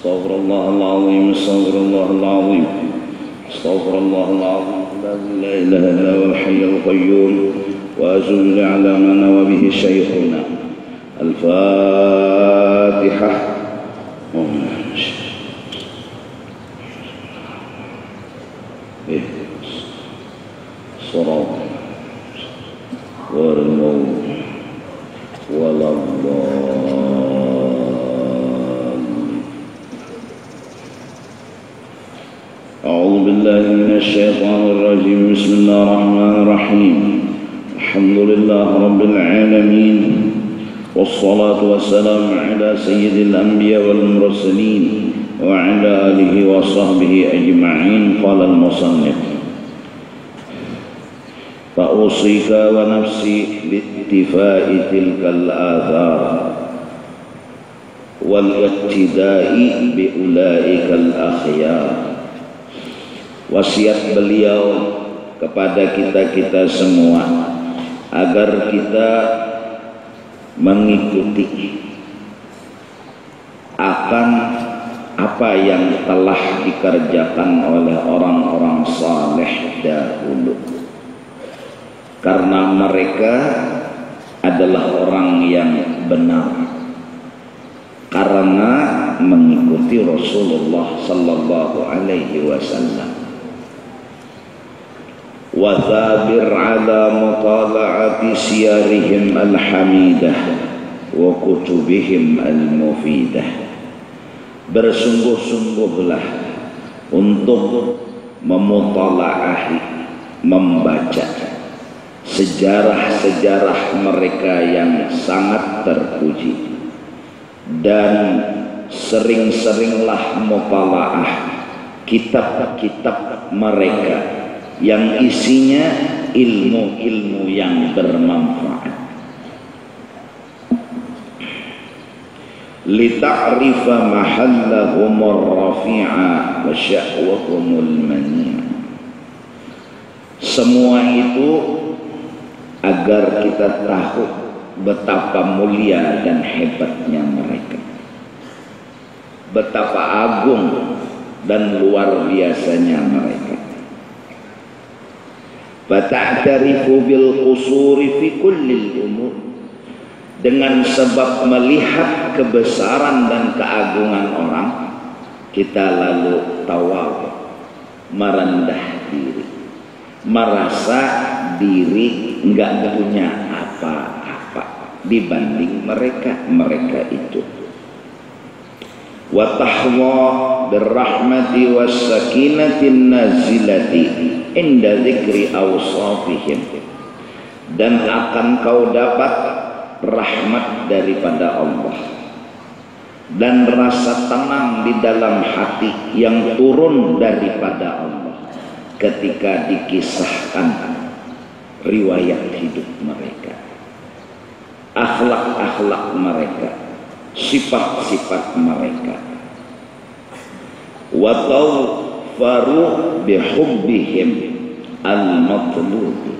استغفر الله العظيم استغفر الله العظيم استغفر الله العظيم الذي لا إله إلا هو الحي القيوم وأجل على ما نوى به شيخنا. الفاتحة. صراط غير المغضوب ولا الضالين. أعوذ بالله من الشيطان الرجيم. بسم الله الرحمن الرحيم. الحمد لله رب العالمين والصلاة والسلام على سيد الأنبياء والمرسلين وعلى آله وصحبه أجمعين. قال المصنف: فأوصيك ونفسي باتفاء تلك الآثار والاقتداء بأولئك الأخيار. Wasiat beliau kepada kita semua agar kita mengikuti akan apa yang telah dikerjakan oleh orang-orang saleh dahulu, karena mereka adalah orang yang benar karena mengikuti Rasulullah sallallahu alaihi wasallam. Wa thabir ala mutala'ati siyarihim al-hamidah wa kutubihim al-mufidah. Bersungguh-sungguhlah untuk memutala'ahi, membaca sejarah-sejarah mereka yang sangat terpuji, dan sering-seringlah mutala'ah kitab-kitab mereka yang isinya ilmu-ilmu yang bermanfaat. Lita'rifa mahallahumur rafi'a wa sya'wahumul mani'. Semua itu agar kita tahu betapa mulia dan hebatnya mereka, betapa agung dan luar biasanya mereka. Fata'tarifu bil qusuri fi kullil umur. Dengan sebab melihat kebesaran dan keagungan orang, kita lalu tawadhu, merendah diri, merasa diri enggak punya apa-apa dibanding mereka itu. Wa tahwa birrahmati was sakinatin nazilati inda dzikri awsafihim. Dan akan kau dapat rahmat daripada Allah dan rasa tenang di dalam hati yang turun daripada Allah ketika dikisahkan riwayat hidup mereka, akhlak-akhlak mereka, sifat-sifat mereka. Wa tawfaru bihubbihim al-matlub.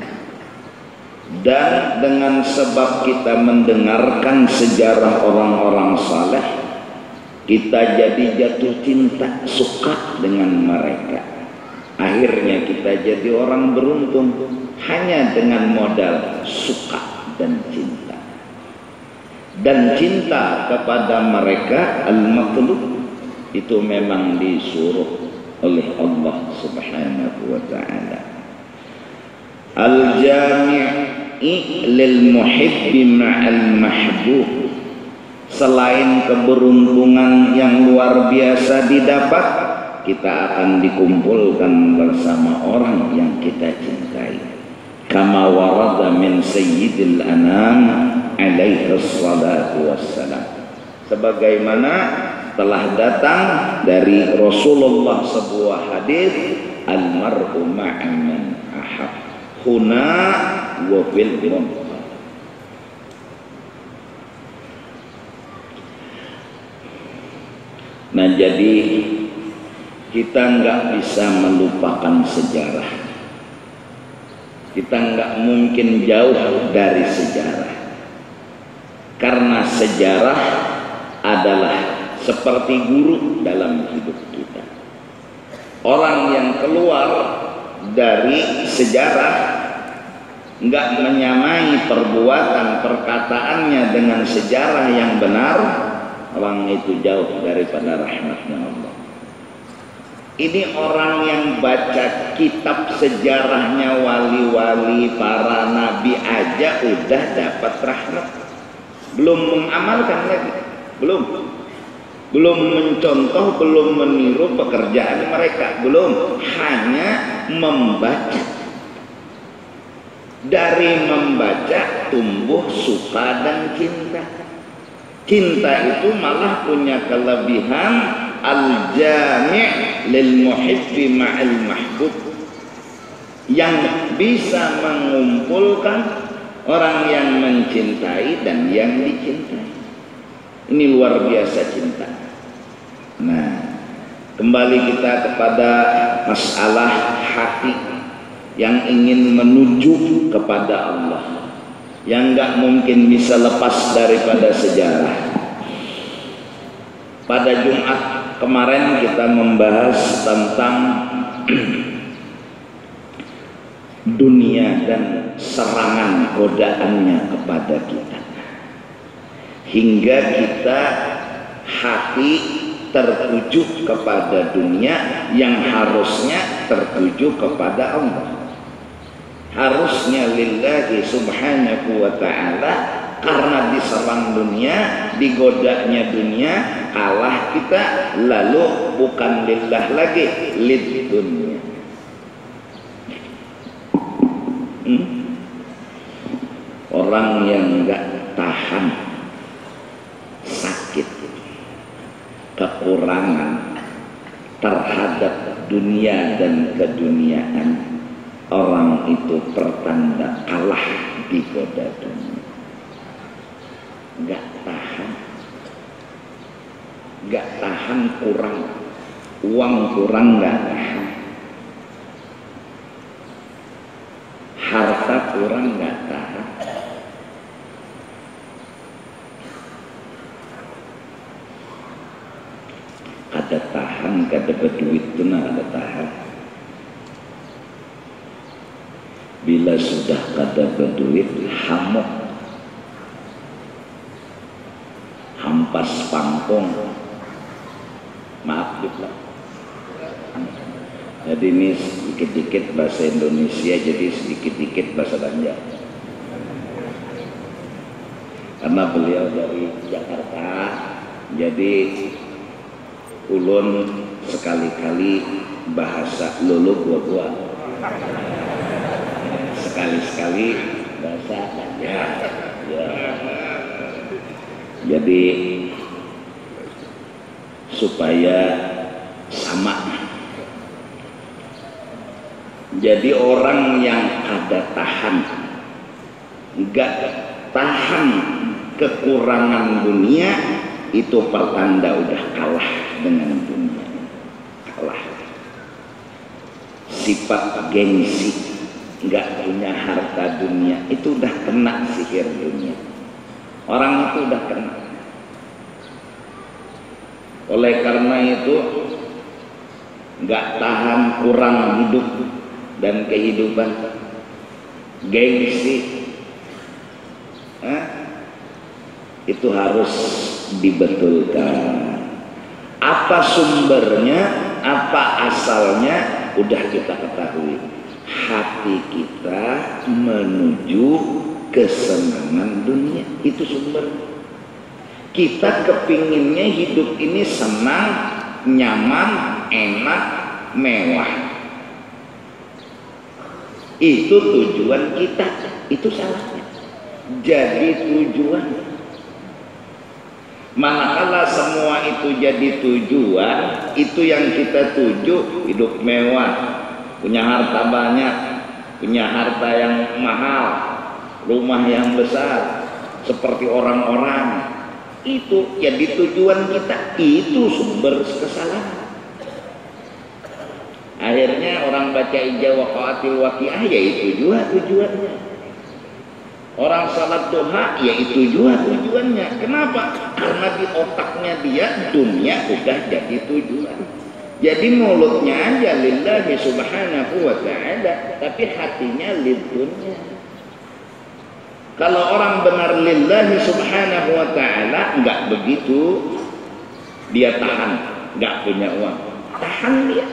Dan dengan sebab kita mendengarkan sejarah orang-orang saleh, kita jadi jatuh cinta, suka dengan mereka. Akhirnya kita jadi orang beruntung hanya dengan modal suka dan cinta. Dan cinta kepada mereka al-matlub itu memang disuruh oleh Allah Subhanahu wa ta'ala. Al-jami' lil muhibbi ma'al mahbub. Selain keberuntungan yang luar biasa didapat, kita akan dikumpulkan bersama orang yang kita cintai. Kama warada min sayyidil anam alaihi salatu wassalam. Sebagaimana telah datang dari Rasulullah sebuah hadis, al-mar'u ma'a man ahab huna wa fil munqah. Nah, jadi kita nggak bisa melupakan sejarah. Kita nggak mungkin jauh dari sejarah, karena sejarah adalah seperti guru dalam hidup kita. Orang yang keluar dari sejarah, nggak menyamai perbuatan perkataannya dengan sejarah yang benar, orang itu jauh daripada rahmatnya Allah. Ini orang yang baca kitab sejarahnya wali-wali para nabi aja udah dapat rahmat, belum mengamalkan lagi, belum mencontoh, belum meniru pekerjaan mereka, belum, hanya membaca. Dari membaca tumbuh suka dan cinta. Cinta itu malah punya kelebihan al-jami' lil muhibbi ma'al mahbub, yang bisa mengumpulkan orang yang mencintai dan yang dicintai. Ini luar biasa cinta. Nah, kembali kita kepada masalah hati yang ingin menuju kepada Allah, yang nggak mungkin bisa lepas daripada sejarah. Pada Jumat kemarin kita membahas tentang dunia dan serangan godaannya kepada kita, hingga kita hati tertuju kepada dunia yang harusnya tertuju kepada Allah. Harusnya lillahi subhanahu wa ta'ala, karena diserang dunia, digodanya dunia, kalah kita, lalu bukan lillah lagi, lid dunia. Orang yang enggak tahan sakit, kekurangan terhadap dunia dan keduniaan, orang itu pertanda kalah digoda dunia. Enggak tahan kurang, uang kurang enggak tahan, harta kurang enggak tahan. Ada tahan, kada berduit itu ada tahan. Bila sudah kada berduit, hamuk, hampas pangkong, maaf juga. Jadi ini sedikit-dikit bahasa Indonesia, jadi sedikit-dikit bahasa Banjar. Karena beliau dari Jakarta, jadi ulun sekali-kali bahasa lulu gua sekali-sekali bahasa Banjar ya. Jadi supaya sama. Jadi orang yang ada tahan, enggak tahan kekurangan dunia, itu pertanda udah kalah dengan dunia, kalah. Sifat gengsi, nggak punya harta dunia, itu udah kena sihir dunia. Orang itu udah kena. Oleh karena itu, nggak tahan kurang hidup dan kehidupan, gengsi, itu harus dibetulkan. Apa sumbernya, apa asalnya, udah kita ketahui. Hati kita menuju kesenangan dunia, itu sumber. Kita kepinginnya hidup ini senang, nyaman, enak, mewah. Itu tujuan kita, itu salahnya. Jadi tujuan. Manakala semua itu jadi tujuan, itu yang kita tuju, hidup mewah, punya harta banyak, punya harta yang mahal, rumah yang besar, seperti orang-orang, itu jadi tujuan kita, itu sumber kesalahan. Akhirnya orang baca ijazah waqa'atil waqi'ah, ya itu juga tujuannya. Orang salat duha, ya itu juga tujuannya. Kenapa? Karena di otaknya dia dunia udah jadi tujuan. Jadi mulutnya aja lillahi subhanahu wa ta'ala, tapi hatinya lidunya. Kalau orang benar lillahi subhanahu wa ta'ala, enggak begitu. Dia tahan, enggak punya uang. Tahan dia.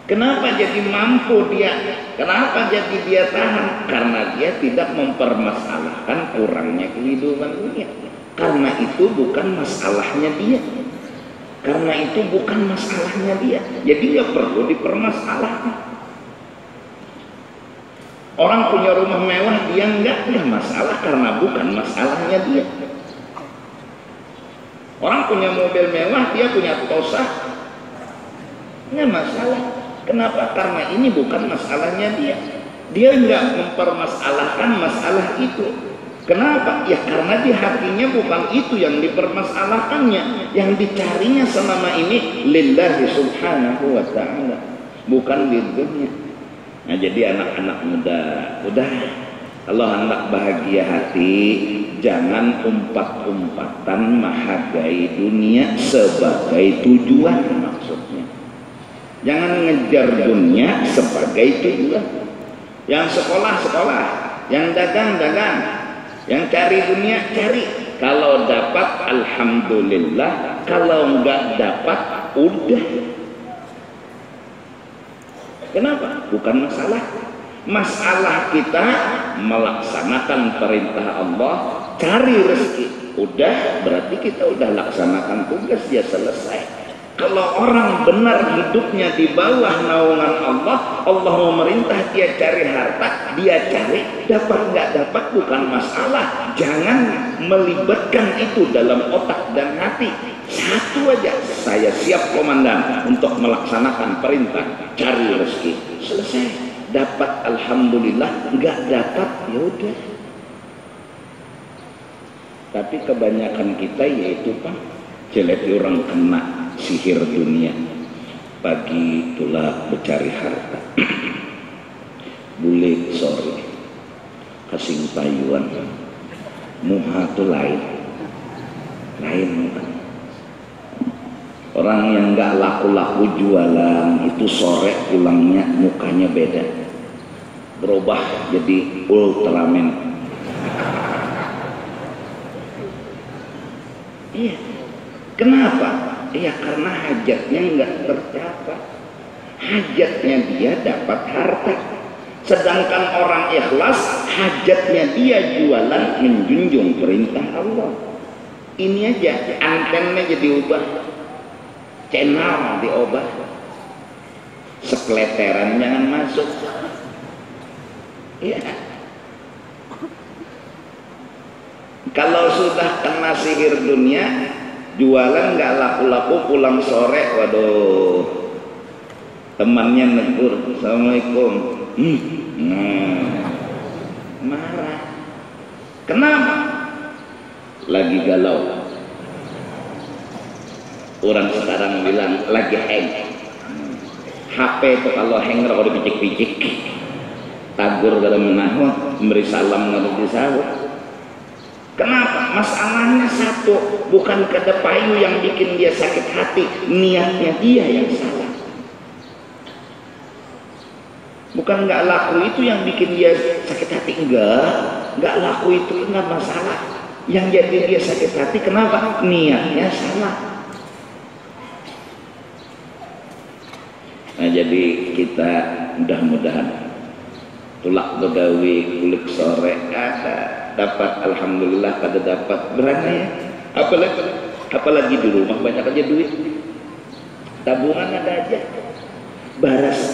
Kenapa jadi mampu dia? Kenapa jadi dia tahan? Karena dia tidak mempermasalahkan kurangnya kehidupan dunia. Karena itu bukan masalahnya dia. Karena itu bukan masalahnya dia. Jadi nggak perlu dipermasalahkan. Orang punya rumah mewah, dia nggak masalah karena bukan masalahnya dia. Orang punya mobil mewah, dia punya Tosa, nggak masalah. Kenapa? Karena ini bukan masalahnya dia. Dia nggak mempermasalahkan masalah itu. Kenapa? Ya karena di hatinya bukan itu yang dipermasalahkannya. Yang dicarinya selama ini lillahi subhanahu wa ta'ala, bukan lidunya. Nah jadi anak-anak muda, udah, kalau hendak bahagia hati, jangan umpat-umpatan menghargai dunia sebagai tujuan maksudnya. Jangan ngejar dunia sebagai tujuan. Yang sekolah-sekolah, yang dagang-dagang, yang cari dunia cari. Kalau dapat alhamdulillah, kalau enggak dapat udah. Kenapa? Bukan masalah. Masalah kita melaksanakan perintah Allah, cari rezeki. Udah, berarti kita udah laksanakan tugas, dia selesai. Kalau orang benar hidupnya di bawah naungan Allah, Allah memerintah dia cari harta, dia cari, dapat nggak dapat bukan masalah. Jangan melibatkan itu dalam otak dan hati. Satu aja, saya siap komandan untuk melaksanakan perintah cari rezeki. Selesai. Dapat alhamdulillah, nggak dapat ya udah. Tapi kebanyakan kita yaitu Pak, jelek orang kena sihir dunia, pagi pula mencari harta, bulik sore kasing payuan, muha tu lain. Orang yang nggak laku-laku jualan itu sore pulangnya mukanya beda, berubah jadi Ultraman. Iya, kenapa? Ya karena hajatnya nggak tercapai. Hajatnya dia dapat harta. Sedangkan orang ikhlas, hajatnya dia jualan menjunjung perintah Allah. Ini aja, antennya jadi ubah, channel diubah, sekleteran jangan masuk. Ya. Kalau sudah kena sihir dunia, jualan nggak laku-laku, pulang sore, waduh, temannya negur, assalamualaikum, marah. Kenapa? Lagi galau. Orang sekarang bilang lagi hang. HP itu kalau hang kalau dipicik-picik, tagur kalau menahun, memberi salam kalau disahut. Kenapa? Masalahnya satu, bukan kedepayu yang bikin dia sakit hati, niatnya dia yang salah. Bukan nggak laku itu yang bikin dia sakit hati, nggak laku itu nggak masalah. Yang jadi dia sakit hati kenapa? Niatnya salah. Nah jadi kita mudah-mudahan tulak begawi kulik sore ada. Dapat alhamdulillah, kada dapat berani ya. Apalagi di rumah banyak aja duit, tabungan ada aja, beras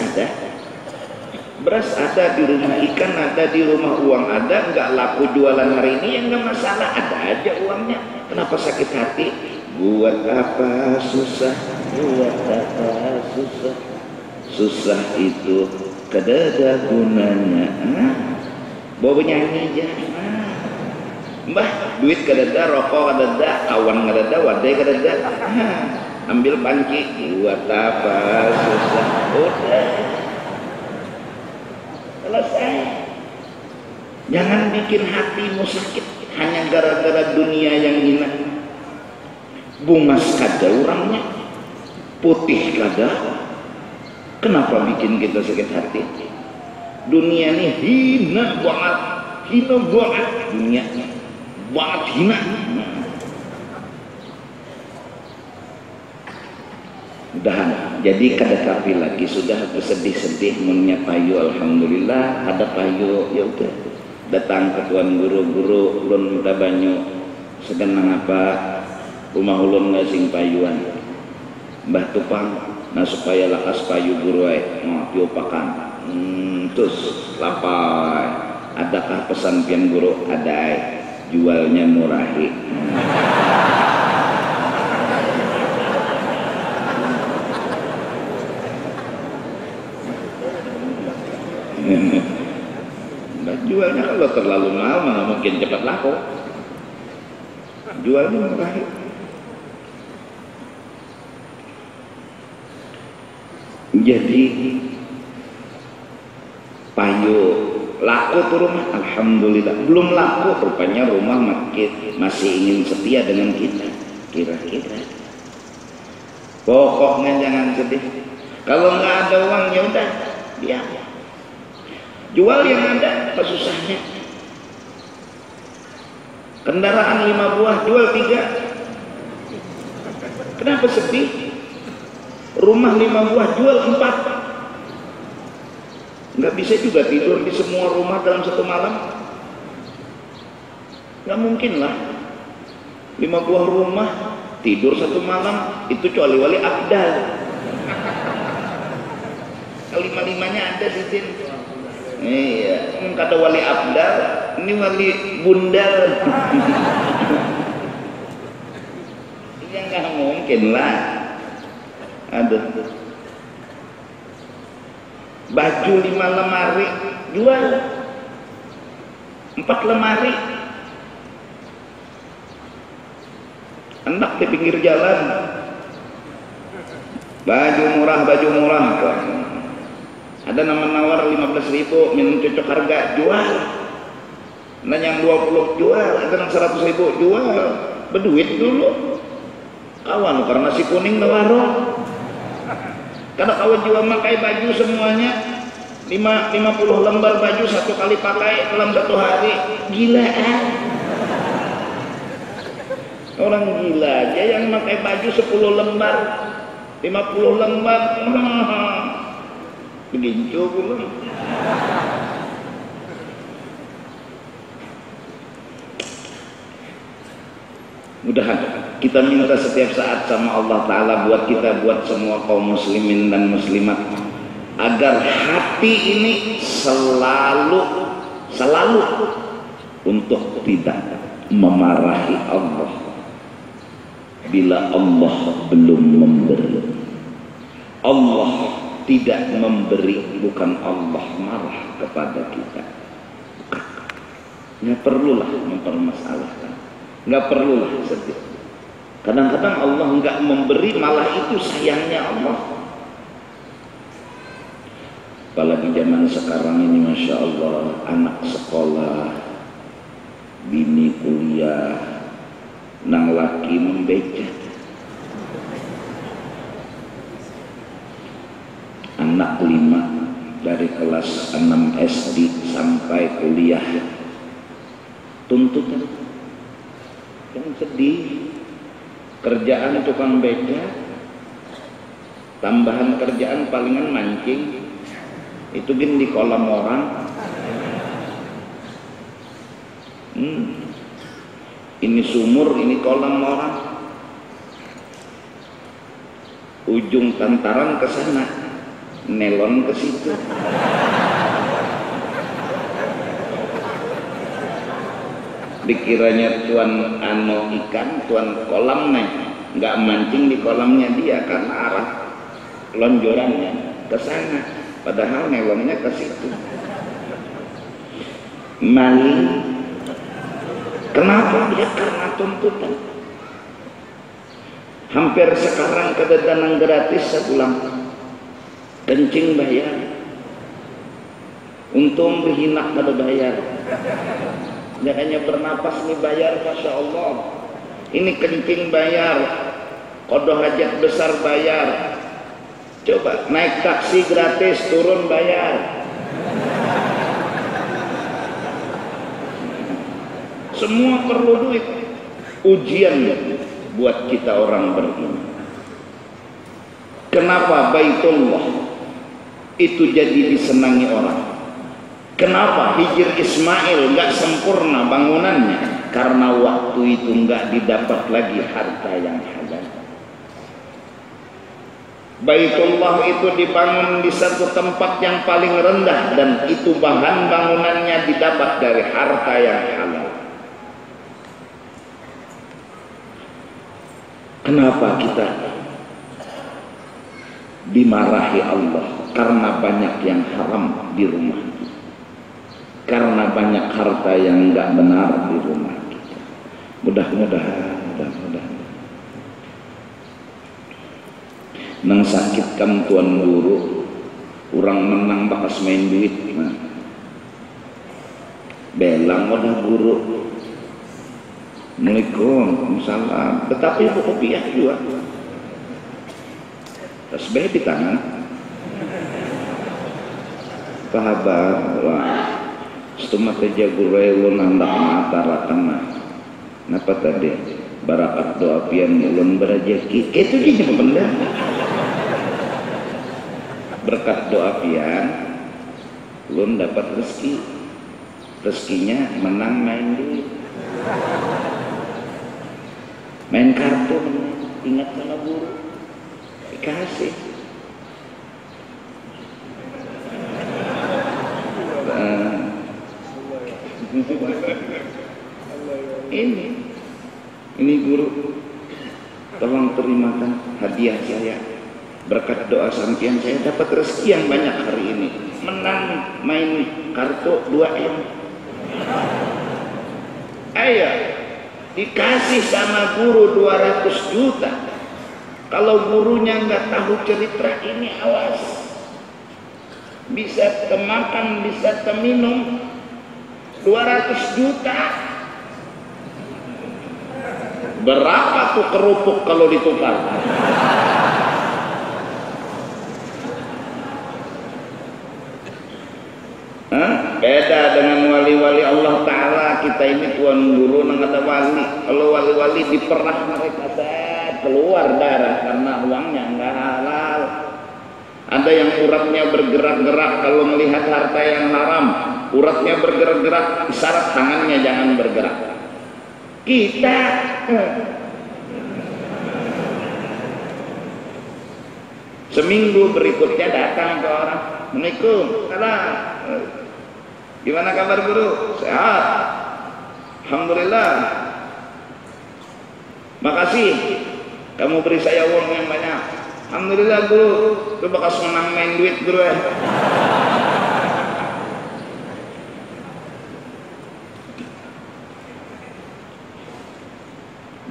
ada di rumah, ikan ada di rumah, uang ada, nggak laku jualan hari ini ya nggak masalah, ada aja uangnya. Kenapa sakit hati? Buat apa susah, buat apa susah, susah itu kada ada gunanya. Bawa nyanyi aja. Mbah, duit kadada, rokok kadada, kawan kadada, wadai kadada. Ambil panci, buat apa susah, udah selesai. Jangan bikin hatimu sakit hanya gara-gara dunia yang hina. Bungas kada orangnya, putih kada. Kenapa bikin kita sakit hati? Dunia ini hina banget dunia, banget hina. Udahan, jadi kada kapi lagi, sudah bersedih-sedih munya payu, alhamdulillah ada payu, ya udah datang ke tuan guru ulun minta banyu segenang apa rumah ulun nggak sing payuan mbah tupang nah supaya lakas payu guru mau diopakan terus lapai adakah pesan pian guru ada jualnya murahi jualnya kalau terlalu mahal mana mungkin cepat laku, jualnya murah. Jadi payu laku tuh rumah, alhamdulillah. Belum laku rupanya rumah masih ingin setia dengan kita, kira-kira. Pokoknya jangan sedih, kalau nggak ada uang ya udah biar jual yang ada, apa susahnya? Kendaraan 5 buah, jual 3. Kenapa sedih? Rumah 5 buah, jual 4. Nggak bisa juga tidur di semua rumah dalam satu malam. Nggak mungkin lah. 5 buah rumah, tidur satu malam, itu kecuali wali abdal. Kelima-limanya ada di sini. Iya, kata wali abdal, ini wali bundal. Ini nggak mungkin lah. Aduh. Baju 5 lemari jual 4 lemari. Anak di pinggir jalan. Baju murah. Ada nama nawar 15.000 minum cocok harga jual. Nah yang 20 jual, ada yang 100.000 jual. Berduit dulu. Kawan karena nasi kuning nawaro. Karena kawan jual pakai baju semuanya 50 lembar baju 1 kali pakai dalam 1 hari. Gila orang gila aja yang pakai baju 10 lembar 50 lembar. Begitu pula. Mudahan kita minta setiap saat sama Allah Ta'ala buat kita, buat semua kaum muslimin dan muslimat, agar hati ini selalu untuk tidak memarahi Allah bila Allah belum memberi. Allah tidak memberi bukan Allah marah kepada kita. Nggak perlulah mempermasalahkan, nggak perlulah sedih. Kadang-kadang Allah nggak memberi, malah itu sayangnya Allah. Apalagi zaman sekarang ini, masya Allah, anak sekolah, bini kuliah, nang laki membeca. Anak 5 dari kelas 6 SD sampai kuliah, tuntutan yang sedih. Kerjaan tukang beca, tambahan kerjaan palingan mancing, itu gini di kolam orang. Ini sumur, ini kolam orang, ujung tantaran ke sana, nelon ke situ. Dikiranya tuan ikan, tuan kolam nggak mancing di kolamnya dia karena arah lonjorannya ke sana, padahal nelonnya ke situ. Maling. Kenapa? Ya karena tuntutan. Hampir sekarang kedatangan gratis sepulang kencing bayar. Untung berhinak pada bayar. Jangannya bernapas nih bayar, Masya Allah. Ini kencing bayar, qada hajat besar bayar. Coba naik taksi gratis, turun bayar. Semua perlu duit. Ujian buat kita orang beriman. Kenapa Baitullah itu jadi disenangi orang? Kenapa Hijr Ismail nggak sempurna bangunannya? Karena waktu itu nggak didapat lagi harta yang halal. Baitullah itu dibangun di satu tempat yang paling rendah, dan itu bahan bangunannya didapat dari harta yang halal. Kenapa kita dimarahi Allah? Karena banyak yang haram di rumah kita, karena banyak harta yang enggak benar di rumah kita. Mudah-mudahan nang sakit kam tuan guru, orang menang bakas main duit, belang wadah guru. Assalamualaikum, salam. Tetapi kopiah juga. Tasbih di tangan. Kahabar, wah. Setuma kerja gurai ulun hendak matara tengah. Napa tadi? Barakat doa pian ulun berajaki. Itu dia benda. Berkat doa pian, ulun dapat rezeki. Rezekinya menang main duit. Main kartu, ingat sama guru, dikasih. Ini guru, tolong terimakan hadiah saya. Berkat doa sampian saya dapat rezeki yang banyak hari ini. Menang main kartu 2M. Ayo, dikasih sama guru 200 juta. Kalau gurunya nggak tahu cerita ini, awas, bisa temakan, bisa teminum. 200 juta. Berapa tuh kerupuk kalau ditukar? Beda dengan wali-wali Allah Ta'ala. Kita ini tuan guru nang ada wali. Kalau wali-wali diperah mereka keluar darah karena uangnya nggak halal. Ada yang uratnya bergerak-gerak kalau melihat harta yang haram. Uratnya bergerak-gerak, isyarat tangannya jangan bergerak. Kita seminggu berikutnya datang ke orang, Assalamualaikum, salam. Gimana kabar guru? Sehat, alhamdulillah. Makasih kamu beri saya uang yang banyak. Alhamdulillah guru, lu bakal menang main duit guru ya.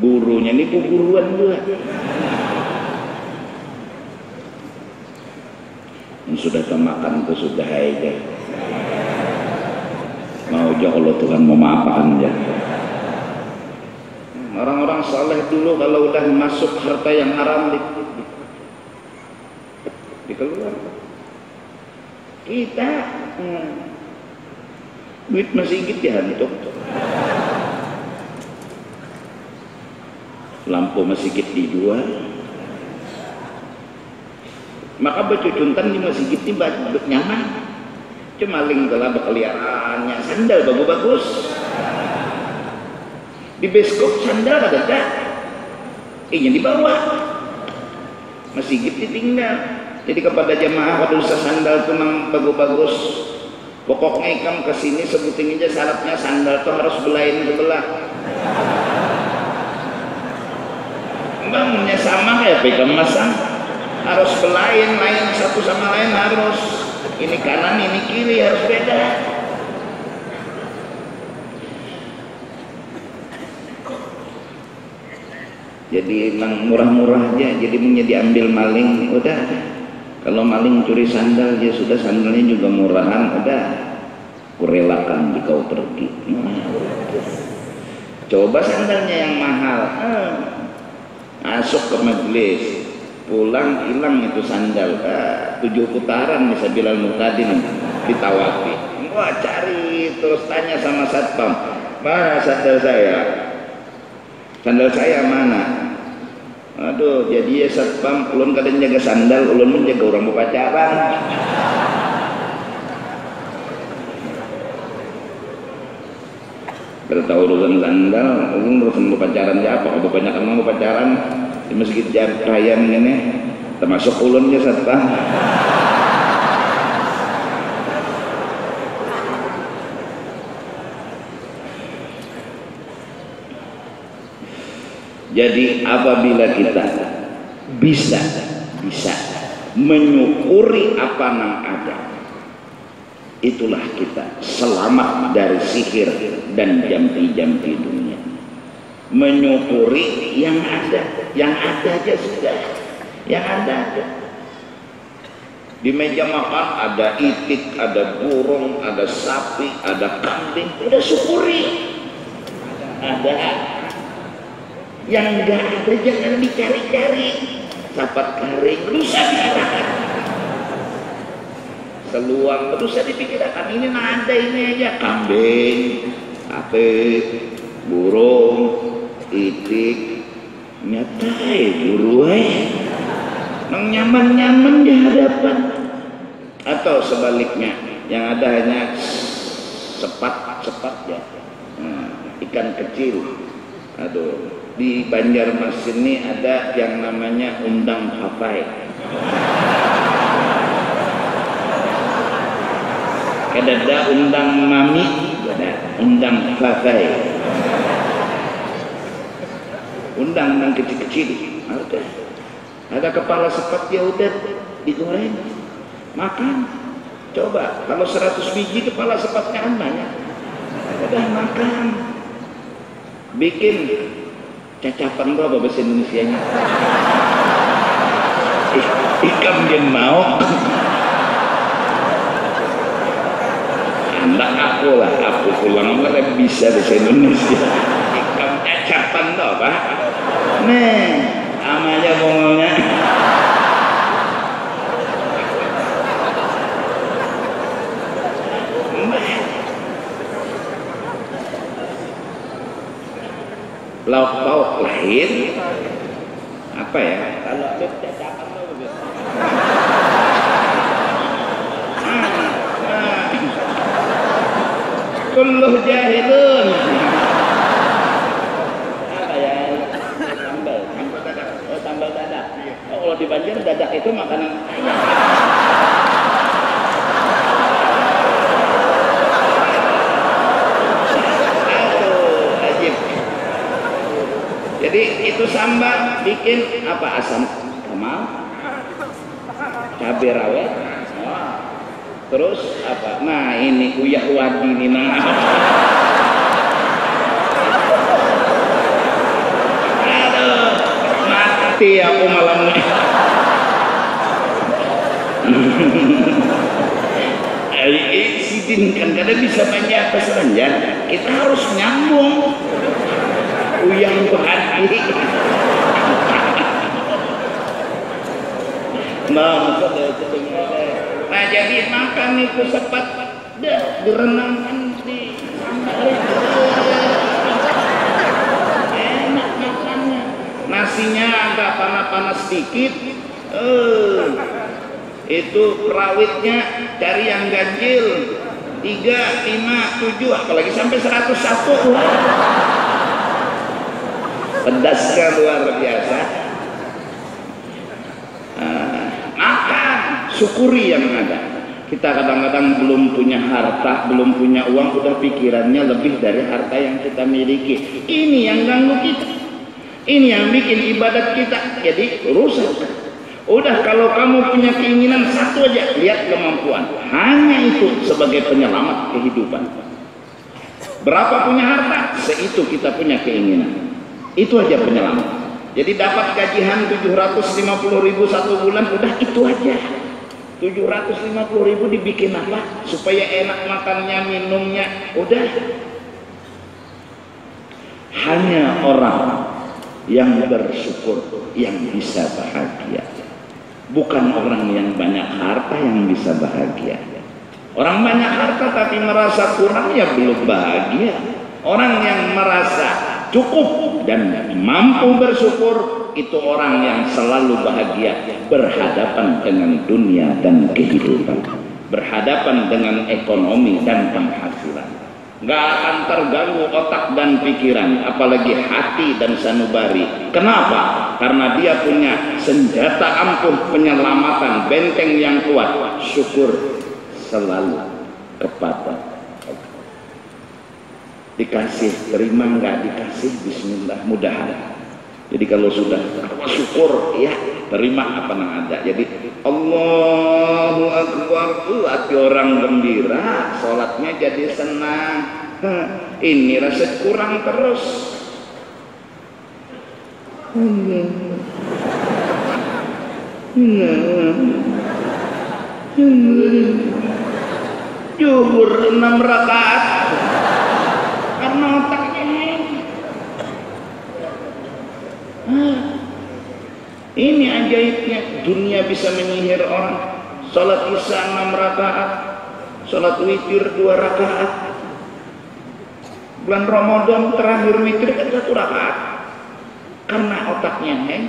Gurunya ini guruan juga. Sudah termakan itu sudah aja. Mau aja kalau Tuhan mau maafkan ya. Orang-orang saleh dulu kalau udah masuk harta yang haram dikeluar. Kita duit masih sedikit dihantuk. Lampu masih sedikit dijual. Maka becuntan di masjid ini nyaman. Cuma maling telah berkeliarannya sandal bagus-bagus. Di beskop sandal ada tak? Yang dibawa. Masjid ditinggal. Jadi kepada jamaah pada usaha sandal itu memang bagus-bagus. Pokoknya ikam kesini sebutin aja syaratnya sandal tuh harus belain sebelah. Bangunnya sama kayak pegang masang. Harus belain, lain satu sama lain harus. Ini kanan, ini kiri harus beda. Jadi emang murah-murah aja. Jadi menjadi ambil maling, udah. Kalau maling curi sandal, ya sudah sandalnya juga murahan, udah. kurelakan jika kau pergi. Coba sandalnya yang mahal, masuk ke majelis, pulang hilang itu sandal, 7 putaran bisa Bilal Muqtadin ditawafi. Wah, cari terus tanya sama satpam, mana sandal saya? Sandal saya mana? Aduh, jadi ya satpam, ulun kadang jaga sandal, ulun menjaga orang berpacaran. Kalau tahu urusan sandal, ulun urusan berpacaran siapa? Kalau banyak orang berpacaran di masjid raya ini, termasuk ulun ya satpam. Jadi apabila kita bisa menyukuri apa yang ada, itulah kita selamat dari sihir dan jampi-jampi dunia. Menyukuri yang ada aja sudah, yang ada aja. Di meja makan ada itik, ada burung, ada sapi, ada kambing, udah syukuri. Ada. Yang enggak ada jangan dicari-cari. Sapat kering rusak dipikirkan. Seluang rusak dipikirkan. Ini ada ini aja, kambing, sapi, burung, itik, nyatai buru nang nyaman-nyaman di hadapan. Atau sebaliknya, yang ada hanya sepat ya, ikan kecil. Aduh, di Banjarmasin ini ada yang namanya undang papai. Ada undang mami, ada undang papai. Undang kecil-kecil. Ada kepala sepat ya udah digoreng, makan. Coba kalau 100 biji kepala sepatnya banyak, udah makan. Bikin cacapan berapa bahasa Indonesianya? Ikan dia mau. Anak aku lah, aku pulang malah bisa bahasa Indonesia. Ikan cacapan tuh apa? Nih, namanya bongolnya. Lauk pauk lahir apa ya? Kalau ada cacapan tuh kulluh jahilun. Apa ya? Sambal dadak. Oh, sambal dadak. Oh, kalau di Banjar dadak itu makanan ayam. Jadi itu sambal bikin apa? Asam kemal, cabai rawit, terus apa? Nah ini uyah wadi ini nah. Aduh, mati aku malam ini. Sidin kan kadang bisa banyak pesannya, kita harus nyambung. Uyang berhati. Nah, jadi makan itu sepat direnangkan di sambal. Enak makannya. Nasinya agak panas-panas sedikit. Itu rawitnya cari yang ganjil 3, 5, 7, apalagi sampai 101. Pedasnya luar biasa. Makan, syukuri yang ada. Kita kadang-kadang belum punya harta, belum punya uang, udah pikirannya lebih dari harta yang kita miliki. Ini yang ganggu kita. Ini yang bikin ibadat kita jadi rusak. Udah, kalau kamu punya keinginan satu aja, lihat kemampuan. Hanya itu sebagai penyelamat kehidupan. Berapa punya harta, seitu kita punya keinginan. Itu aja penyelamat. Jadi dapat gajian 750.000 satu bulan, udah itu aja. 750.000 dibikin apa? Supaya enak makannya, minumnya. Udah. Hanya orang yang bersyukur yang bisa bahagia. Bukan orang yang banyak harta yang bisa bahagia. Orang banyak harta tapi merasa kurang ya belum bahagia. Orang yang merasa cukup dan mampu bersyukur, itu orang yang selalu bahagia, berhadapan dengan dunia dan kehidupan, berhadapan dengan ekonomi dan penghasilan. Gak akan terganggu otak dan pikiran, apalagi hati dan sanubari. Kenapa? Karena dia punya senjata ampuh penyelamatan, benteng yang kuat, syukur selalu kepada Allah. Dikasih, terima, nggak dikasih, bismillah, mudahan. Jadi kalau sudah syukur, ya terima apa yang ada. Jadi Allahu Akbar, hati orang gembira, sholatnya jadi senang. Ini rasa kurang terus. Zuhur 6 rakaat karena otaknya ini ajaibnya dunia bisa menyihir orang. Salat isya 6 rakaat, salat witir 2 rakaat. Bulan Ramadan terakhir witir kan 1 rakaat karena otaknya hang.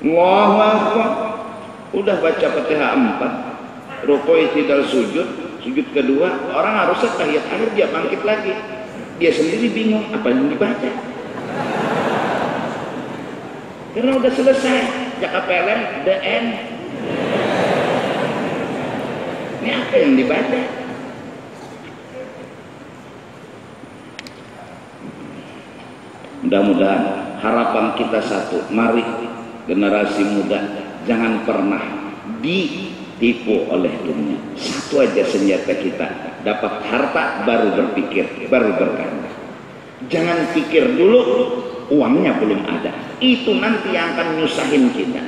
Allahu Akbar, udah baca Fatihah 4, rukuk i'tidal sujud kedua, orang harusnya tahiyat akhir dia bangkit lagi. Dia sendiri bingung apa yang dibaca. Karena udah selesai, jaka pelem, the end. Ini apa yang dibaca? Mudah-mudahan harapan kita satu, mari generasi muda jangan pernah ditipu oleh dunia. Satu aja senjata kita, dapat harta baru berpikir, baru berkarya. Jangan pikir dulu uangnya belum ada, itu nanti yang akan nyusahin kita.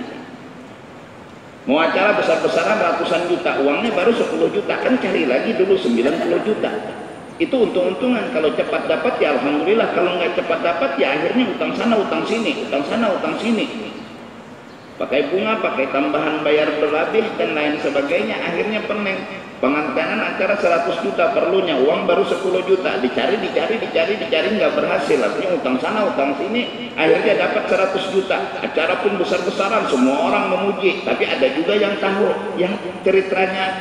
Mau acara besar-besaran ratusan juta, uangnya baru 10 juta, kan cari lagi dulu 90 juta. Itu untung-untungan. Kalau cepat dapat ya alhamdulillah, kalau nggak cepat dapat ya akhirnya utang sana utang sini, utang sana utang sini, pakai bunga, pakai tambahan bayar berlabih dan lain sebagainya. Akhirnya pening. Pengantenan acara 100 juta perlunya, uang baru 10 juta, dicari nggak berhasil, artinya utang sana utang sini, akhirnya dapat 100 juta. Acara pun besar-besaran, semua orang memuji, tapi ada juga yang tahu, yang ceritanya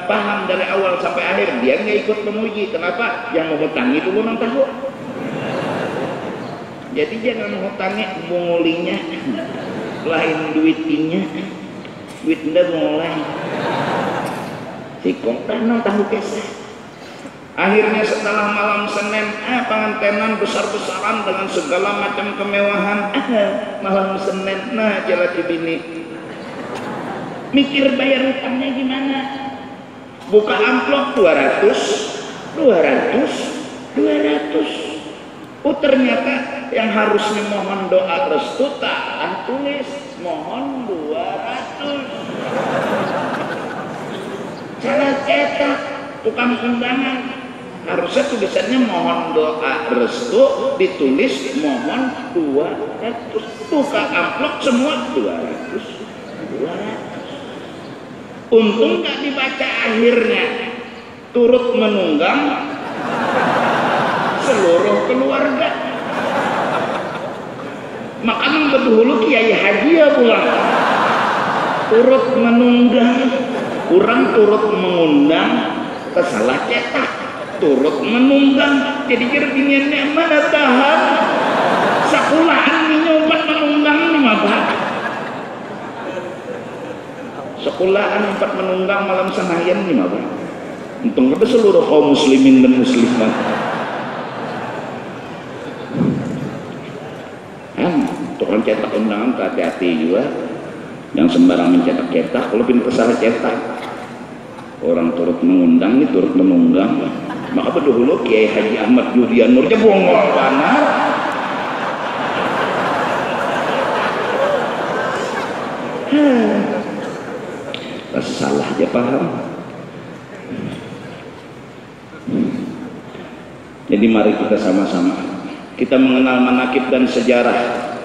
paham dari awal sampai akhir, dia nggak ikut memuji. Kenapa? Yang menghutangi dulu nang tahu. Jadi jangan menghutangi bungulinya, lain duitnya, duitnya mulai sikong tanah tahu kisah. Akhirnya setelah malam Senin pengantenan besar-besaran dengan segala macam kemewahan, malam Senin nah jelati bini mikir bayar utangnya gimana, buka amplop 200. Oh ternyata yang harusnya mohon doa restu tak tulis mohon 200. Salah cetak, tukang undangan harusnya tulisannya mohon doa restu, ditulis mohon 200. Buka amplop semua 200. Untung gak dibaca akhirnya, turut menunggang seluruh keluarga. Makanya berdahulu Kiai Haji ya pulang, turut menunggang. Kurang turut mengundang, kesalah cetak, turut menunggang. Jadi kira-kira mana tahan sekolahan nyoba menunggang ni mabak. Sekolahan 4 menunggang malam senayan ni mabak. Untung pada seluruh kaum muslimin dan muslimat. Tukang cetak undangan hati-hati juga. Yang sembarang mencetak cetak, kalau pintar salah cetak, orang turut mengundang ini turut menunggang. Maka berdahulu Kiai Haji Ahmad Yudian Nurnya bongol panar. rasa salah aja paham. Jadi mari kita sama-sama kita mengenal manakib dan sejarah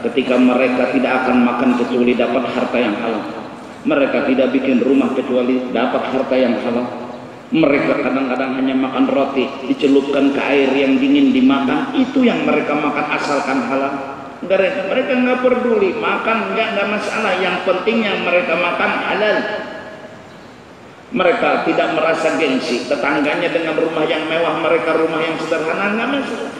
ketika mereka tidak akan makan kecuali dapat harta yang halal. Mereka tidak bikin rumah kecuali dapat harta yang halal. Mereka kadang-kadang hanya makan roti dicelupkan ke air yang dingin dimakan, itu yang mereka makan asalkan halal. Mereka nggak peduli makan nggak masalah, yang penting yang mereka makan halal. Mereka tidak merasa gengsi tetangganya dengan rumah yang mewah, mereka rumah yang sederhana nggak masalah.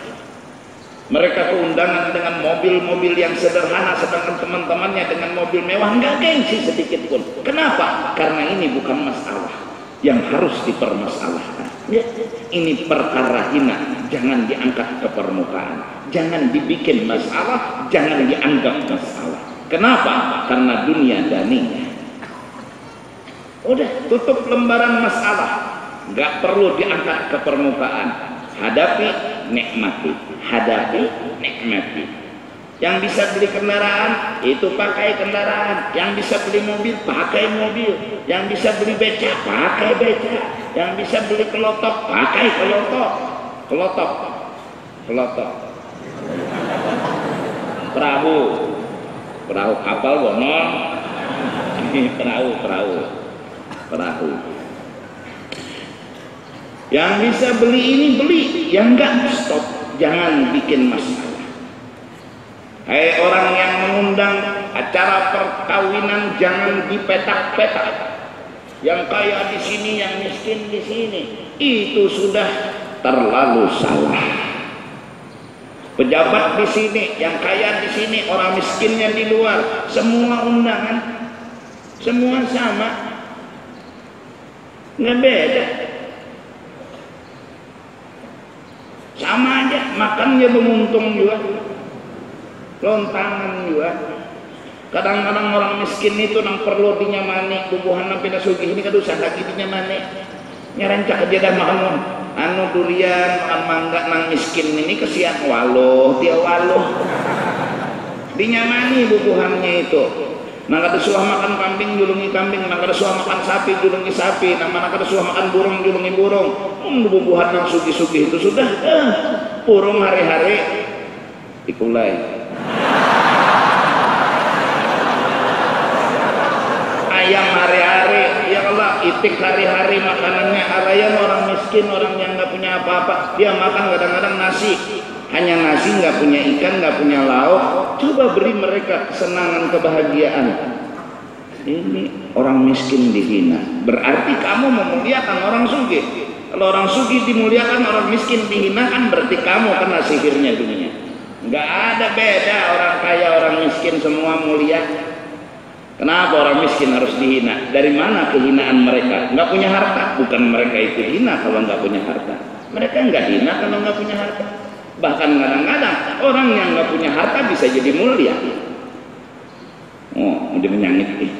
Mereka keundangan dengan mobil-mobil yang sederhana, sedangkan teman-temannya dengan mobil mewah, nggak gengsi sedikit pun. Kenapa? Karena ini bukan masalah yang harus dipermasalahkan. Ya, ini perkara hina, jangan diangkat ke permukaan, jangan dibikin masalah, jangan dianggap masalah. Kenapa? Karena dunia daninya. Udah, tutup lembaran masalah, nggak perlu diangkat ke permukaan. Hadapi, nikmati. Hadapi, nikmati. Yang bisa beli kendaraan, itu pakai kendaraan. Yang bisa beli mobil, pakai mobil. Yang bisa beli beca, pakai beca. Yang bisa beli kelotok, pakai kelotok. Kelotok, kelotok. Perahu, perahu kapal bonong. Perahu. Yang bisa beli ini beli, yang enggak stop, jangan bikin masalah. Hai orang yang mengundang acara perkawinan, jangan dipetak-petak. Yang kaya di sini, yang miskin di sini, itu sudah terlalu salah. Pejabat di sini, yang kaya di sini, orang miskinnya di luar, semua undangan, semua sama. Nggak beda, sama aja, makannya menguntung juga, lontangan juga. Kadang-kadang orang miskin itu nang perlu dinyamani bubuhan sampai nasugi ini kadang usah lagi dinyamani, nyerancak aja dah makan anu durian, makan mangga. Nang miskin ini kesian waluh, dia waluh dinyamani bubuhannya itu. Nang kada suah makan kambing julungi kambing, nang kada suah makan sapi julungi sapi, nang kada suah makan burung julungi burung. Bubuhan nang sugi-sugi itu sudah burung hari-hari dikulai. Ayam hari-hari, ya Allah, itik hari-hari makanannya. Ayam orang miskin, orang yang nggak punya apa-apa, dia makan kadang-kadang nasi, hanya nasi, nggak punya ikan, nggak punya lauk. Coba beri mereka kesenangan, kebahagiaan. Ini orang miskin dihina, berarti kamu memuliakan orang sugih. Kalau orang sugih dimuliakan, orang miskin dihina, kan berarti kamu kena sihirnya dunia. Nggak ada beda, orang kaya orang miskin semua mulia. Kenapa orang miskin harus dihina? Dari mana kehinaan mereka? Nggak punya harta. Bukan mereka itu hina kalau nggak punya harta. Mereka nggak hina kalau nggak punya harta. Bahkan kadang-kadang orang yang nggak punya harta bisa jadi mulia. Oh, dia menyangit nih.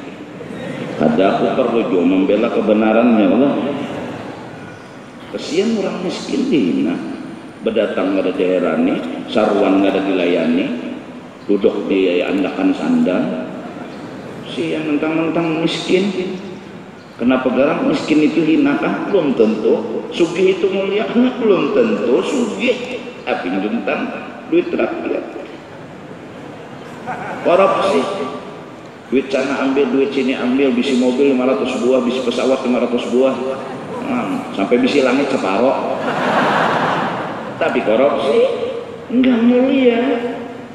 Ada aku perlu juga membela kebenarannya Allah. Kesian orang miskin dihina. Berdatang nggak ada diherani, saruan nggak ada dilayani, duduk di andakan sandal. Si yang mentang-mentang miskin, kenapa garang miskin itu hina kah? Belum tentu. Sugih itu mulia? Belum tentu. Sugih pinjuntan duit rakyat, korupsi, duit sana ambil, duit sini ambil, bisi mobil 500 buah, bisi pesawat 500 buah, sampai bisi langit separoh. Tapi korupsi enggak mulia.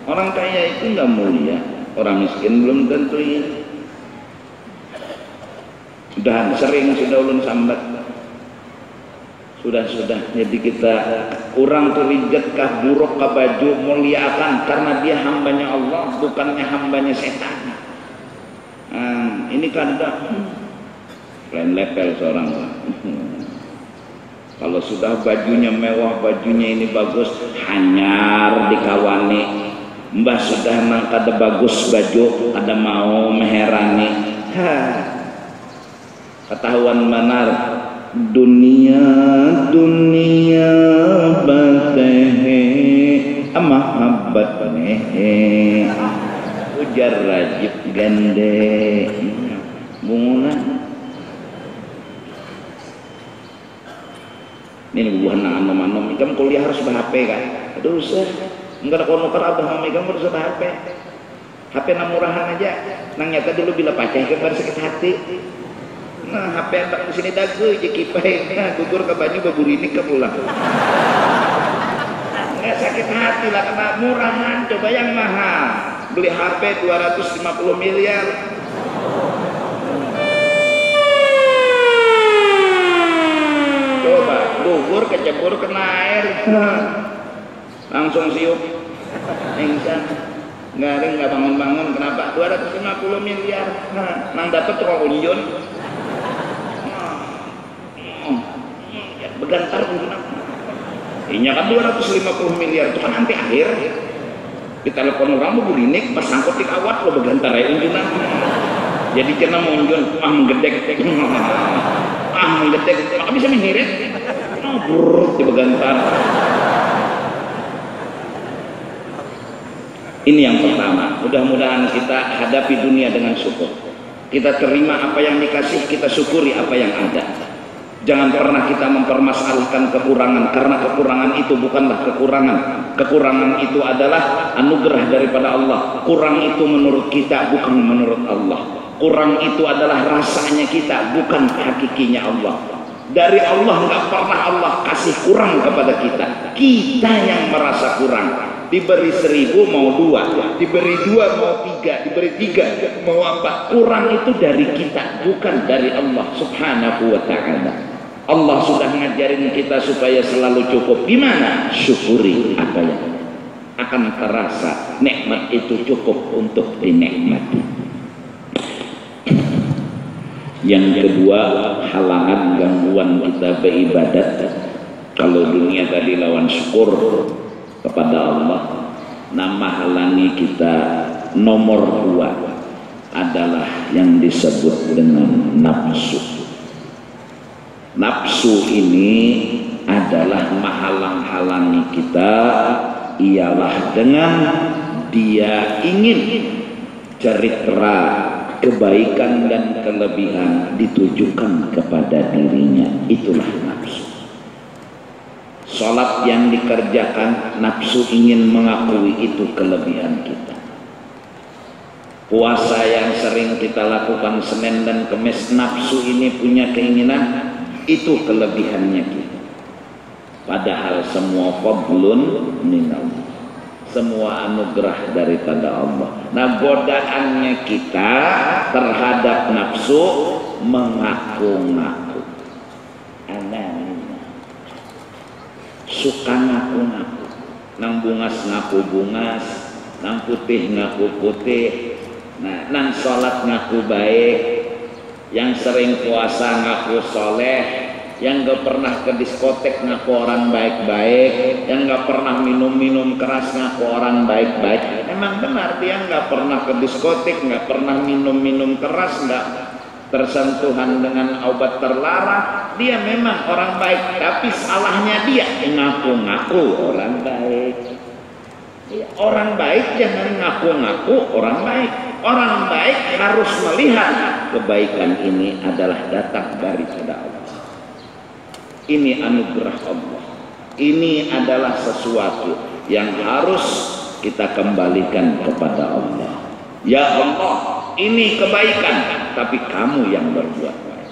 Orang kaya itu enggak mulia, orang miskin belum tentu ya. Sudah sering sudah ulun sambat. Sudah, jadi kita kurang terijet kah buruk kah baju muliakan karena dia hambanya Allah, bukannya hambanya setan. Ini kadang lain level seorang. Kalau sudah bajunya mewah, bajunya ini bagus, hanyar dikawani. Mbah sudah nang kada bagus baju, kada mau meherani. Ketahuan benar. Dunia batehe mahabbat nehe ujar rajib gande bungulan Ini buah anom-anom ikam kuliah harus bah-HP kan. Aduh usah. Enggak ada kono kerabah ikam harus bah-HP. HP na murahan aja. Nang nyata dulu bila pakai ke baru sakit hati. Nah, HP yang di sini dagu je kipai. Nah, gugur ke banyu baburinik ke pulang. Enggak sakit hati lah kena murahan, coba yang mahal. Beli HP 250 miliar. Coba gugur kecebur kena air. Langsung siup. Pingsan. Garing nggak bangun-bangun, kenapa? 250 miliar. Nang dapat tukang unjun. Begantar unjun. Inya kan 250 miliar itu kan nanti akhir. Ditelepon orang mau bulinik, pas sangkut di kawat lo begantar ya unjunan. Jadi kena mau unjun, menggedek. Menggedek, maka bisa mengirit. Brrrr, di begantar. Ini yang pertama, mudah-mudahan kita hadapi dunia dengan syukur. Kita terima apa yang dikasih, kita syukuri apa yang ada. Jangan pernah kita mempermasalahkan kekurangan, karena kekurangan itu bukanlah kekurangan. Kekurangan itu adalah anugerah daripada Allah. Kurang itu menurut kita, bukan menurut Allah. Kurang itu adalah rasanya kita, bukan hakikinya Allah. Dari Allah nggak pernah Allah kasih kurang kepada kita. Kita yang merasa kurang. Diberi 1000 mau 2, diberi 2 mau 3, diberi 3 mau apa? Kurang itu dari kita, bukan dari Allah subhanahu wa ta'ala. Allah sudah ngajarin kita supaya selalu cukup. Gimana? Syukuri apa yang akan terasa. Nikmat itu cukup untuk dinikmati. Yang kedua, halangan gangguan kita beribadat. Kalau dunia tadi lawan syukur kepada Allah, nama halangi kita nomor 2 adalah yang disebut dengan nafsu. Nafsu ini adalah menghalang-halangi kita, ialah dengan dia ingin cerita kebaikan dan kelebihan ditujukan kepada dirinya. Itulah nafsu. Salat yang dikerjakan, nafsu ingin mengakui itu kelebihan kita. Puasa yang sering kita lakukan Senin dan Kamis, nafsu ini punya keinginan, itu kelebihannya kita. Padahal semua fadlun minallah, semua anugerah daripada Allah. Nah, godaannya kita terhadap nafsu mengaku-ngaku. Suka ngaku-ngaku, nang bungas ngaku bungas, nang putih ngaku putih, nah, nang sholat ngaku baik, yang sering puasa ngaku soleh, yang gak pernah ke diskotek ngaku orang baik-baik, yang gak pernah minum-minum keras ngaku orang baik-baik. Emang benar dia gak pernah ke diskotek, gak pernah minum-minum keras, gak tersentuhan dengan obat terlarang, dia memang orang baik, tapi salahnya dia ngaku-ngaku orang baik. Orang baik jangan ngaku-ngaku orang baik. Orang baik harus melihat kebaikan ini adalah datang daripada Allah. Ini anugerah Allah. Ini adalah sesuatu yang harus kita kembalikan kepada Allah. Ya Allah, ini kebaikan, tapi kamu yang berbuat baik.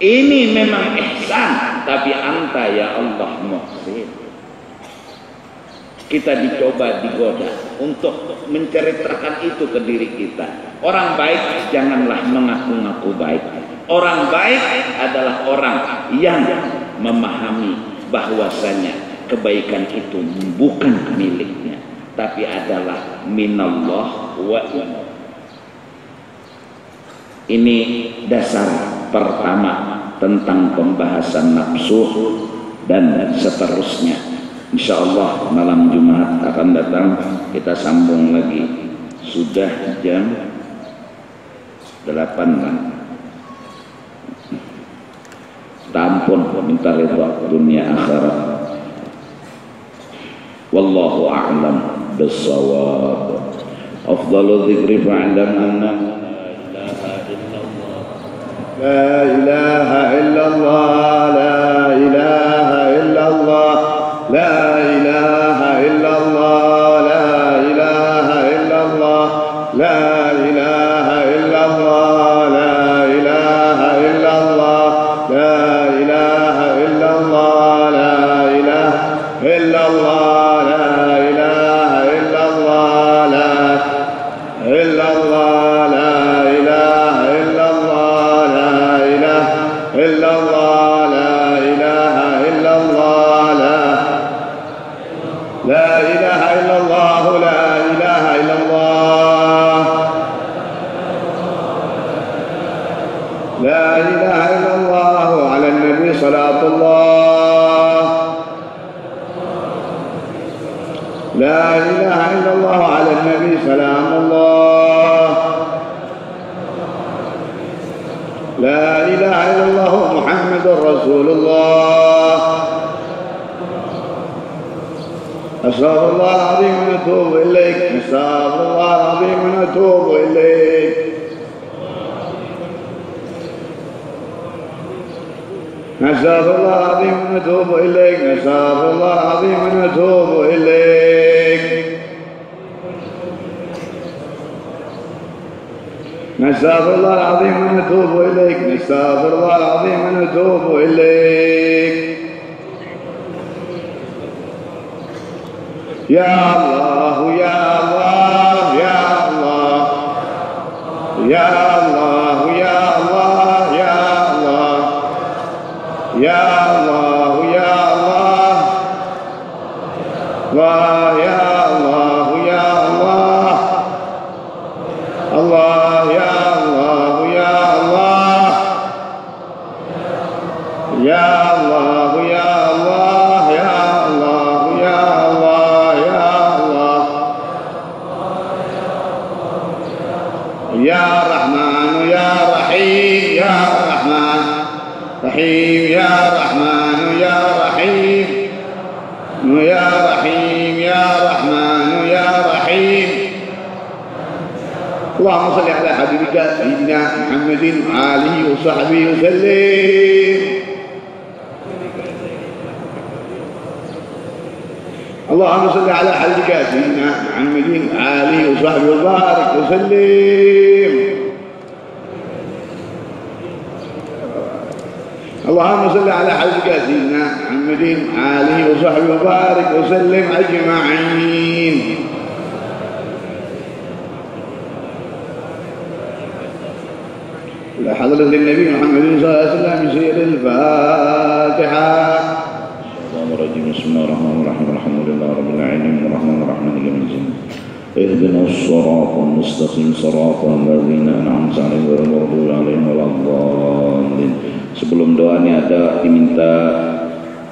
Ini memang ihsan, tapi anta ya Allah muhsin. Kita dicoba, digoda untuk menceritakan itu ke diri kita. Orang baik janganlah mengaku-ngaku baik. Orang baik adalah orang yang memahami bahwasanya kebaikan itu bukan miliknya, tapi adalah minallah wa inna. Ini dasar pertama tentang pembahasan nafsu dan seterusnya. Insya Allah malam Jumat akan datang kita sambung lagi. Sudah jam 8 kan? Tampun minta ridha dunia akhirat. Wallahu a'lam bissawab. Afdalu dzikri fa'lam لا إله إلا الله لا إله إلا إلا الله لا إله إلا الله لا إله إلا الله لا إله إلا الله لا إله إلا الله لا إله إلا الله لا إله إلا الله على النبي صلاة الله لا إله إلا الله على النبي سلام الله لا إله إلا الله محمد رسول الله أستغفر الله العظيم ونتوب إليك أستغفر الله العظيم ونتوب إليك نستغفر الله العظيم ونتوب إليك نستغفر الله العظيم ونتوب إليك نستغفر الله العظيم ونتوب إليك نستغفر الله العظيم ونتوب إليك يا الله يا الله يا الله يا الله يا الله يا الله يا الله يا الله يا الله يا الله الله يا الله يا الله يا الله يا الله يا الله يا الله يا الله يا رحمن يا رحيم يا رحمن رحيم يا رحمن يا رحيم يا رحيم يا رحمن يا رحيم اللهم صل على حبيبك سيدنا محمد وآله وصحبه وسلم اللهم صل على حبيبك سيدنا محمد وآله وصحبه وبارك وسلم اللهم صل على حبيبك سيدنا محمد وآله وصحبه وبارك وسلم أجمعين إلى حضرة النبي محمد صلى الله عليه وسلم بسير الفاتحة بسم الله الرحمن الرحيم الحمد لله رب العالمين الرحمن الرحيم مالك يوم الدين اهدنا الصراط المستقيم صراط الذين أنعمت عليهم غير المغضوب عليهم ولا الضالين. Sebelum doanya ada diminta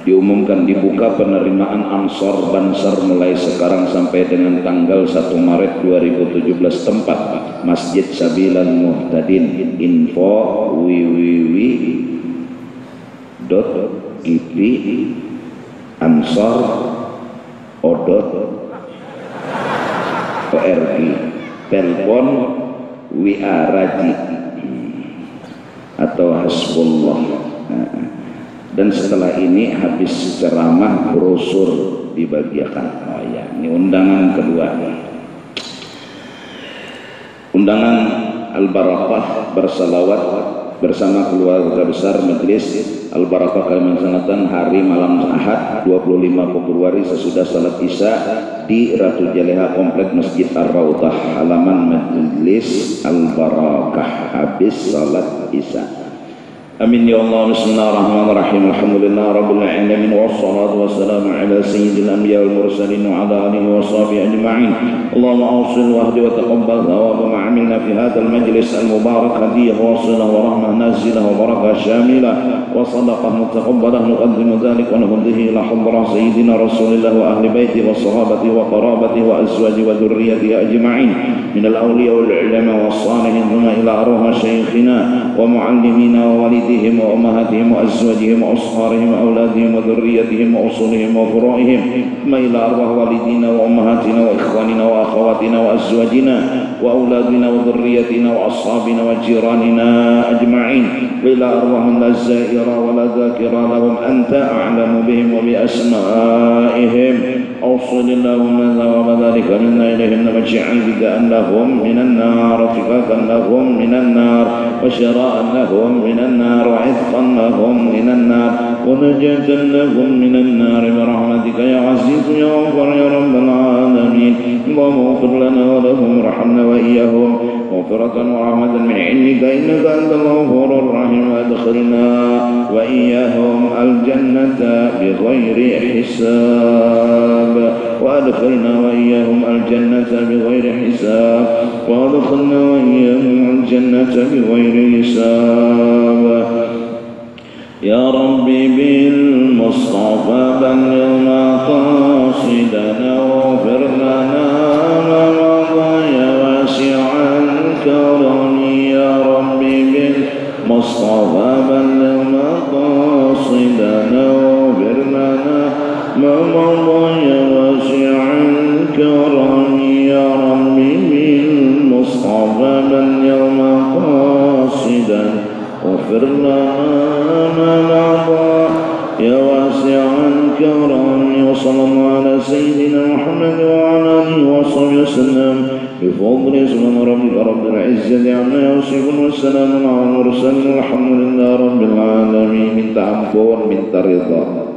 diumumkan dibuka penerimaan Ansor Bansar mulai sekarang sampai dengan tanggal 1 Maret 2017 tempat Masjid Sabilal Muhtadin. Info www.ip ansor.org. Telepon WA Raji atau Hasbullah. Dan setelah ini habis ceramah brosur dibagikan. Oh ya, ini undangan kedua. Undangan Al-Barakah bersalawat bersama keluarga besar Majelis Al-Barakah Kalimantan Selatan hari malam Ahad 25 Februari sesudah salat Isya di Ratu Jaleha Komplek Masjid Ar-Raudhah halaman Majelis Al-Barakah habis salat Isya. Amin ya Allah. Bismillahirrahmanirrahim. Alhamdulillah rabbil alamin wassalatu wassalamu ala sayyidil anbiya wal mursalin wa ala alihi wa sahbihi ajma'in. Allahumma awsil wahdi wa taqabbal thawaba ma 'amilna fi hadzal majlis al mubarak hadiyah wasilah wa rahmah nazilah wa barakah syamilah wa sadaqah mutaqabbalah nuqaddimu dzalik wa nuhdihi ila hadrah sayyidina Rasulillah wa ahli baiti wa sahabati wa qarabati wa azwaji wa dzurriyyati ajma'in min al awliya wal ulama was salihin thumma ila arwah syayikhina wa muallimina wa walidina وأمهاتهم وأزواجهم وأصهارهم وأولادهم وذريتهم وأصولهم وفروعهم ثم إلى أرواح والدينا وأمهاتنا وإخواننا وأخواتنا وأزواجنا وأولادنا وذريتنا وأصحابنا وجيراننا أجمعين وإلى أرواح لا زائر ولا ذاكر لهم أنت أعلم بهم وبأسمائهم أوصل اللهم ثواب ذلك منا إليهم واجعل فداء لهم من النار وفكاكا لهم من النار وشراء لهم من النار وعتقا لهم من النار ونجاة لهم من النار برحمتك يا عزيز يا غفور يا رب العالمين. اللهم اغفر لنا ولهم وارحمنا وإياهم مغفرة ورحمة من عندك إنك أنت الغفور الرحيم. وأدخلنا وإياهم الجنة بغير حساب وأدخلنا وإياهم الجنة بغير حساب وأدخلنا وإياهم الجنة بغير حساب. يا ربي بالمصطفى بلغ مقاصدنا واغفر لنا ما مضى يا واسع الكرم. يا ربي بالمصطفى بلغ مقاصدنا واغفر لنا ما مضى يا واسع الكرم. يا ربي بالمصطفى بلغ مقاصدنا واغفر لنا ما مضى يا واسع الكرم. وصلى الله على سيدنا محمد وعلى آله وصحبه وسلم بفضل سبحان ربك رب العزة عما يصفون والسلام على المرسلين والحمد لله رب العالمين. Minta ampun, minta ridha.